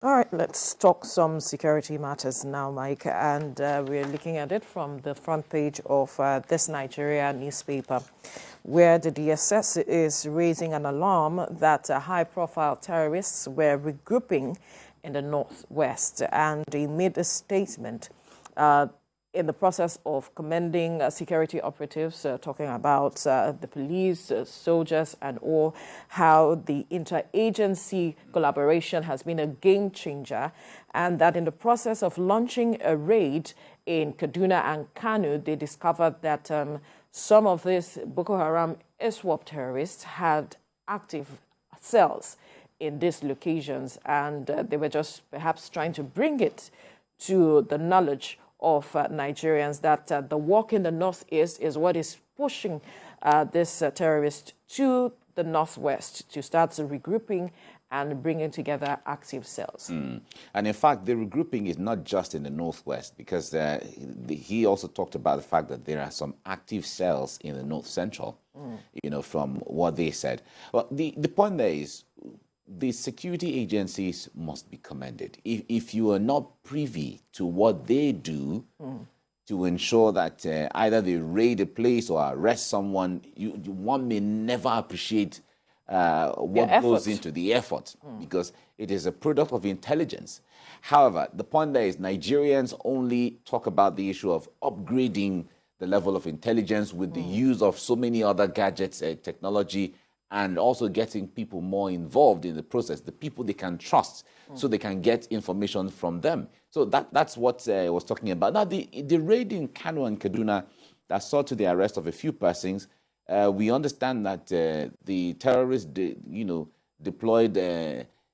All right, let's talk some security matters now, Mike. And we're looking at it from the front page of this Nigeria newspaper, where the DSS is raising an alarm that high-profile terrorists were regrouping in the northwest. And they made a statement in the process of commending security operatives, talking about the police, soldiers, and all, how the interagency collaboration has been a game changer, and that in the process of launching a raid in Kaduna and Kano, they discovered that some of these Boko Haram ISWAP terrorists had active cells in these locations, and they were just perhaps trying to bring it to the knowledge of Nigerians that the work in the northeast is what is pushing this terrorist to the northwest to start regrouping and bringing together active cells. And in fact, the regrouping is not just in the northwest, because he also talked about the fact that there are some active cells in the north central, from what they said. Well, the point there is, the security agencies must be commended. If you are not privy to what they do to ensure that either they raid a place or arrest someone, one may never appreciate what goes into the effort, because it is a product of intelligence. However, the point there is Nigerians only talk about the issue of upgrading the level of intelligence with the use of so many other gadgets, technology, and also getting people more involved in the process, the people they can trust, so they can get information from them. So that's what I was talking about. Now, the raid in Kano and Kaduna that saw to the arrest of a few persons, we understand that the terrorists, deployed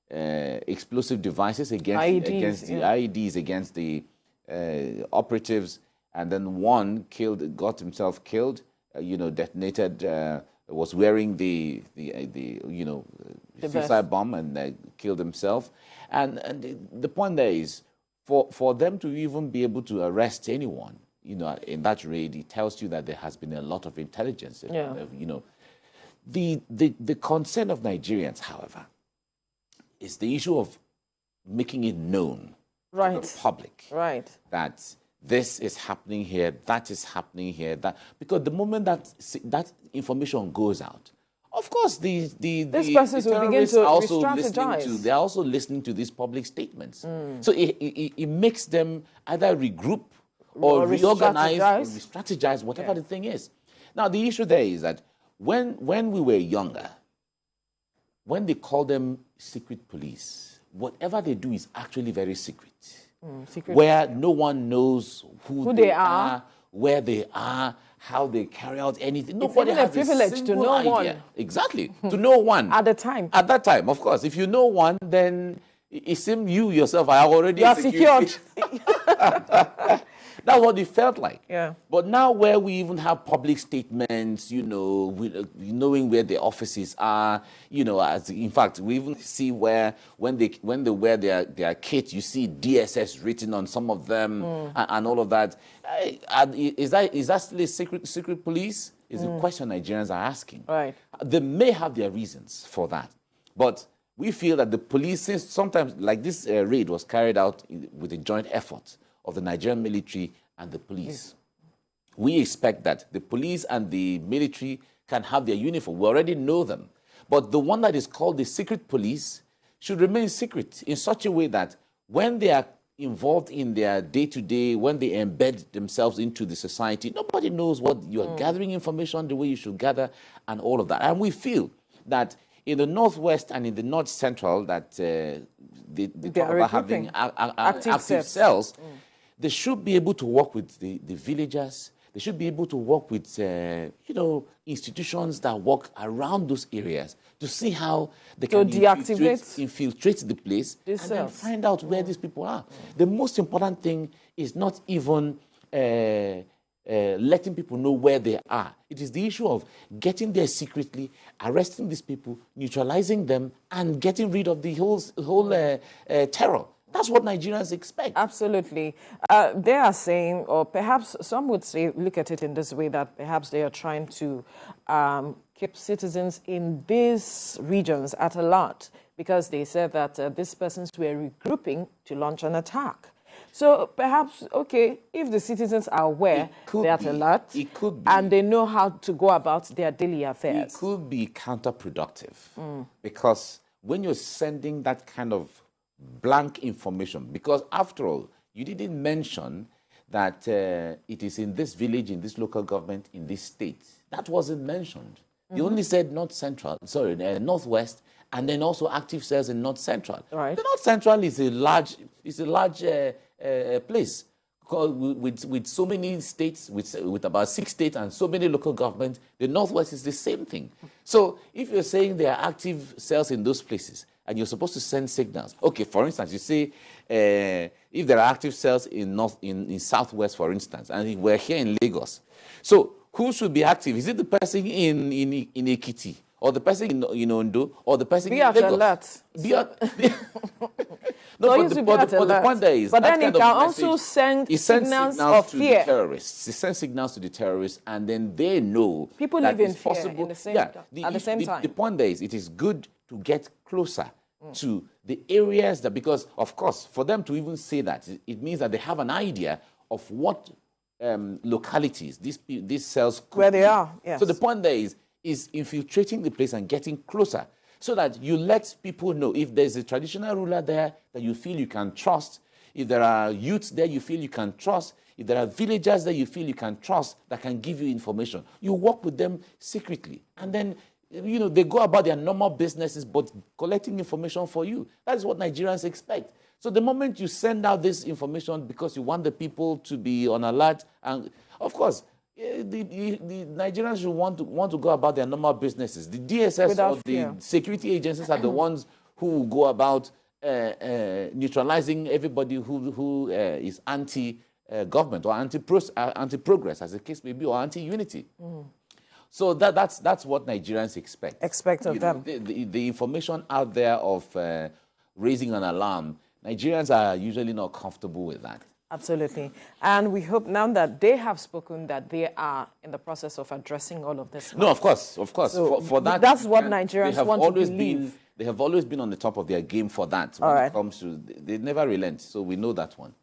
explosive devices against the IEDs, against the operatives, and then one got himself killed, detonated, was wearing the suicide bomb and killed himself. And the point there is, for them to even be able to arrest anyone, in that raid, it tells you that there has been a lot of intelligence. The concern of Nigerians, however, is the issue of making it known to the public that this is happening here, that is happening here, because the moment that information goes out, of course, the terrorists are also listening to these public statements. So it makes them either regroup or reorganize, or re-strategize, whatever the thing is. Now, the issue there is that when we were younger, when they call them secret police, whatever they do is actually very secret. Where no one knows who they are, where they are, how they carry out anything. Nobody has a privilege to know one. Exactly, to know one. At the time. At that time, of course. If you know one, then it seems you yourself are already secured. That's what it felt like. Yeah. But now where we even have public statements, knowing where the offices are, in fact, we even see where when they wear their kit, you see DSS written on some of them and all of that. Is that still a secret police? Is a question Nigerians are asking. Right. They may have their reasons for that, but we feel that the police, since sometimes like this raid was carried out with a joint effort of the Nigerian military and the police. We expect that the police and the military can have their uniform. We already know them. But the one that is called the secret police should remain secret in such a way that when they are involved in their day-to-day, when they embed themselves into the society, nobody knows what you are gathering information the way you should gather and all of that. And we feel that in the northwest and in the north central, that they talk about having active cells. They should be able to work with the villagers. They should be able to work with, institutions that work around those areas to see how they can infiltrate the place and then find out where these people are. The most important thing is not even letting people know where they are. It is the issue of getting there secretly, arresting these people, neutralizing them, and getting rid of the whole terror. That's what Nigerians expect. Absolutely. They are saying, or perhaps some would say, look at it in this way, that perhaps they are trying to keep citizens in these regions at alert, because they said that these persons were regrouping to launch an attack. So perhaps, okay, if the citizens are aware, they're at alert, it could be, and they know how to go about their daily affairs. It could be counterproductive because when you're sending that kind of blank information, because after all, you didn't mention that it is in this village, in this local government, in this state. That wasn't mentioned. You only said Northwest, and then also active cells in North Central. Right. The North Central is a large place with so many states, with about 6 states and so many local governments. The Northwest is the same thing. So if you're saying there are active cells in those places, and you're supposed to send signals. Okay, for instance, you say if there are active cells in Southwest, for instance, and we're here in Lagos. So who should be active? Is it the person in Ekiti, or the person in Ondo, or the person in Lagos? Be at alert. No, but the point there is, but then it can also send signals of to fear. The terrorists. It sends signals to the terrorists, and then they know people that live in it's fear possible. at the same time. The point there is, it is good to get closer to the areas that, because of course, for them to even say that, it means that they have an idea of what localities these cells could where they be. are. Yes. So the point there is infiltrating the place and getting closer, so that you let people know if there's a traditional ruler there that you feel you can trust, if there are youths there you feel you can trust, if there are villagers that you feel you can trust that can give you information. You work with them secretly, and then they go about their normal businesses, but collecting information for you. That is what Nigerians expect. So the moment you send out this information because you want the people to be on alert, and of course, the Nigerians should want to go about their normal businesses. The DSS or the security agencies are the ones who go about neutralizing everybody who is anti-government or anti-progress, as the case may be, or anti-unity. So that's what Nigerians expect. Expect of them. The information out there of raising an alarm, Nigerians are usually not comfortable with that. Absolutely. And we hope now that they have spoken that they are in the process of addressing all of this. No, of course. So for that, that's what Nigerians want to believe. They have always been on the top of their game for that. When it comes to, they never relent. So we know that one.